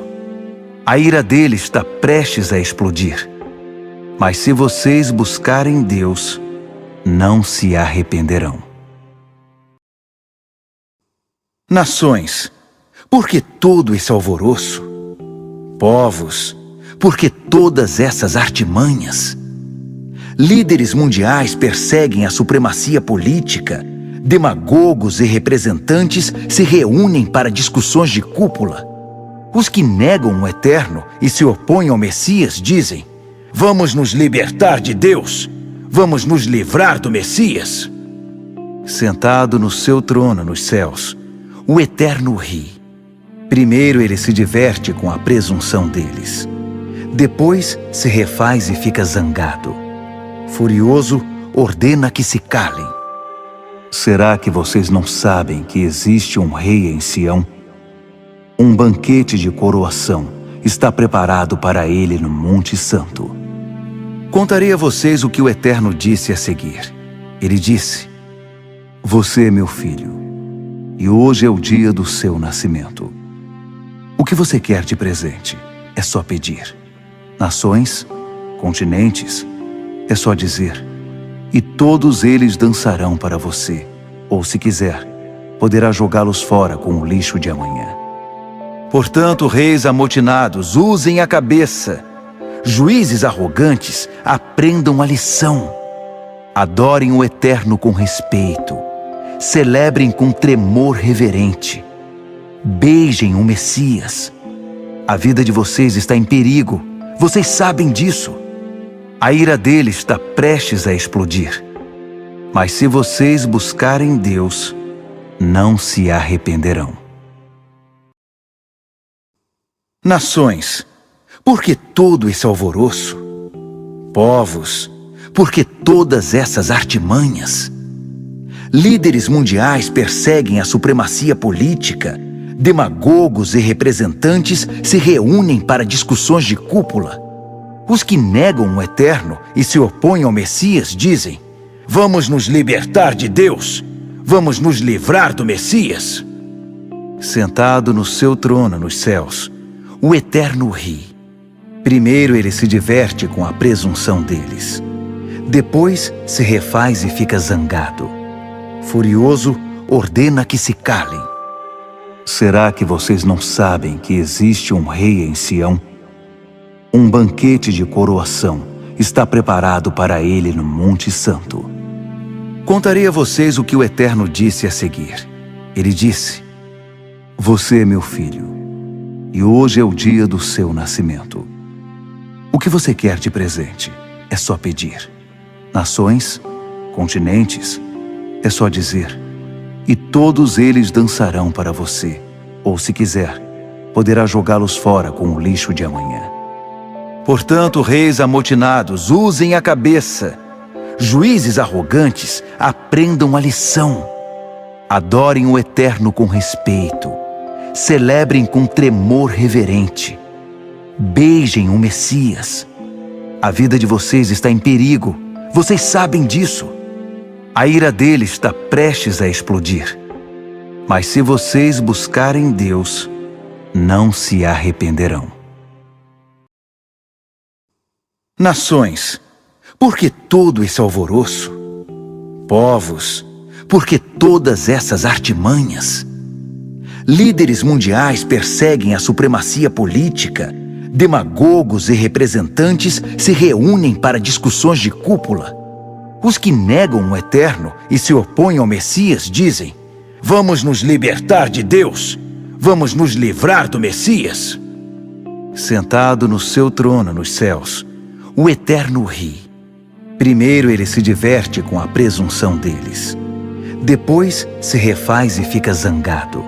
A ira dele está prestes a explodir. Mas se vocês buscarem Deus, não se arrependerão. Nações, por que todo esse alvoroço? Povos, por que todas essas artimanhas? Líderes mundiais perseguem a supremacia política. Demagogos e representantes se reúnem para discussões de cúpula. Os que negam o Eterno e se opõem ao Messias dizem: vamos nos libertar de Deus, vamos nos livrar do Messias. Sentado no seu trono nos céus, o Eterno ri. Primeiro ele se diverte com a presunção deles. Depois se refaz e fica zangado. Furioso, ordena que se calem. Será que vocês não sabem que existe um rei em Sião? Um banquete de coroação está preparado para ele no Monte Santo. Contarei a vocês o que o Eterno disse a seguir. Ele disse: Você é meu filho, e hoje é o dia do seu nascimento. O que você quer de presente é só pedir. Nações, continentes, é só dizer. E todos eles dançarão para você. Ou, se quiser, poderá jogá-los fora com o lixo de amanhã. Portanto, reis amotinados, usem a cabeça. Juízes arrogantes, aprendam a lição. Adorem o Eterno com respeito. Celebrem com tremor reverente. Beijem o Messias. A vida de vocês está em perigo. Vocês sabem disso. A ira dele está prestes a explodir. Mas se vocês buscarem Deus, não se arrependerão. Nações, por que todo esse alvoroço? Povos, por que todas essas artimanhas? Líderes mundiais perseguem a supremacia política. Demagogos e representantes se reúnem para discussões de cúpula. Os que negam o Eterno e se opõem ao Messias dizem: vamos nos libertar de Deus, vamos nos livrar do Messias. Sentado no seu trono nos céus, o Eterno ri. Primeiro ele se diverte com a presunção deles. Depois se refaz e fica zangado. Furioso, ordena que se calem. Será que vocês não sabem que existe um rei em Sião? Um banquete de coroação está preparado para ele no Monte Santo. Contarei a vocês o que o Eterno disse a seguir. Ele disse: Você é meu filho, e hoje é o dia do seu nascimento. O que você quer de presente é só pedir. Nações, continentes, é só dizer. E todos eles dançarão para você. Ou, se quiser, poderá jogá-los fora com o lixo de amanhã. Portanto, reis amotinados, usem a cabeça. Juízes arrogantes, aprendam a lição. Adorem o Eterno com respeito. Celebrem com tremor reverente. Beijem o Messias. A vida de vocês está em perigo. Vocês sabem disso. A ira dele está prestes a explodir. Mas se vocês buscarem Deus, não se arrependerão. Nações, por que todo esse alvoroço? Povos, por que todas essas artimanhas? Líderes mundiais perseguem a supremacia política. Demagogos e representantes se reúnem para discussões de cúpula. Os que negam o Eterno e se opõem ao Messias dizem: vamos nos libertar de Deus, vamos nos livrar do Messias. Sentado no seu trono nos céus, o Eterno ri. Primeiro ele se diverte com a presunção deles. Depois se refaz e fica zangado.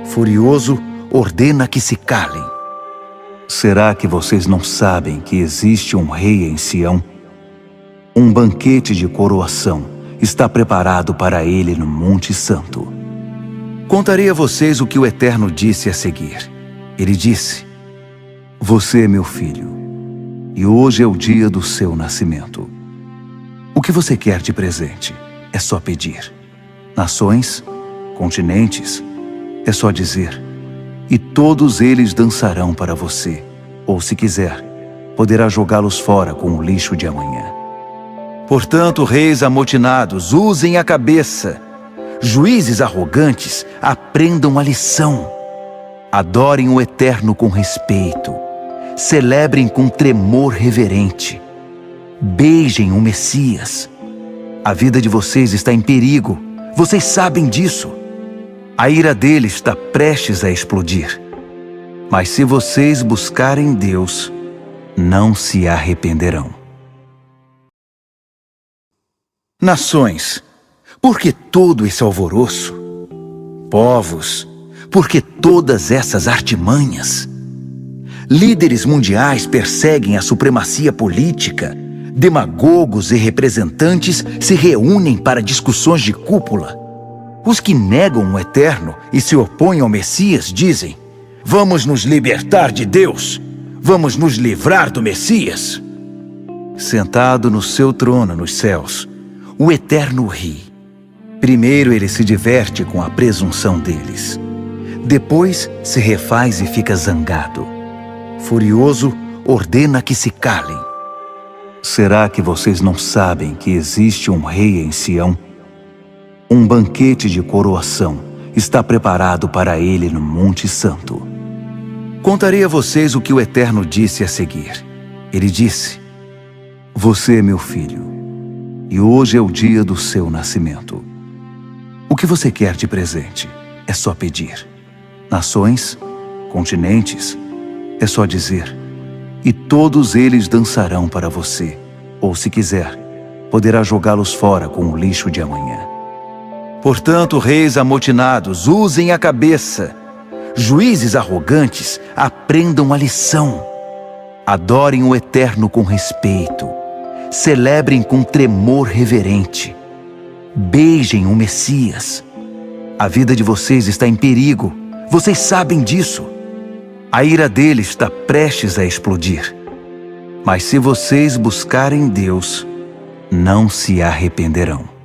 Furioso, ordena que se calem. Será que vocês não sabem que existe um rei em Sião? Um banquete de coroação está preparado para ele no Monte Santo. Contarei a vocês o que o Eterno disse a seguir. Ele disse: Você é meu filho, e hoje é o dia do seu nascimento. O que você quer de presente é só pedir. Nações, continentes, é só dizer. E todos eles dançarão para você. Ou, se quiser, poderá jogá-los fora com o lixo de amanhã. Portanto, reis amotinados, usem a cabeça. Juízes arrogantes, aprendam a lição. Adorem o Eterno com respeito. Celebrem com tremor reverente. Beijem o Messias. A vida de vocês está em perigo. Vocês sabem disso. A ira dele está prestes a explodir. Mas se vocês buscarem Deus, não se arrependerão. Nações, por que todo esse alvoroço? Povos, por que todas essas artimanhas? Líderes mundiais perseguem a supremacia política. demagogos e representantes se reúnem para discussões de cúpula. Os que negam o Eterno e se opõem ao Messias dizem: vamos nos libertar de Deus, vamos nos livrar do Messias. Sentado no seu trono nos céus, o Eterno ri. Primeiro ele se diverte com a presunção deles. Depois se refaz e fica zangado. Furioso, ordena que se calem. Será que vocês não sabem que existe um rei em Sião? Um banquete de coroação está preparado para ele no Monte Santo. Contarei a vocês o que o Eterno disse a seguir. Ele disse: você é meu filho, e hoje é o dia do seu nascimento. O que você quer de presente é só pedir. Nações, continentes, é só dizer. E todos eles dançarão para você, ou se quiser, poderá jogá-los fora com o lixo de amanhã. Portanto, reis amotinados, usem a cabeça. Juízes arrogantes, aprendam a lição. Adorem o Eterno com respeito. Celebrem com tremor reverente. Beijem o Messias. A vida de vocês está em perigo. Vocês sabem disso. A ira dele está prestes a explodir. Mas se vocês buscarem Deus, não se arrependerão.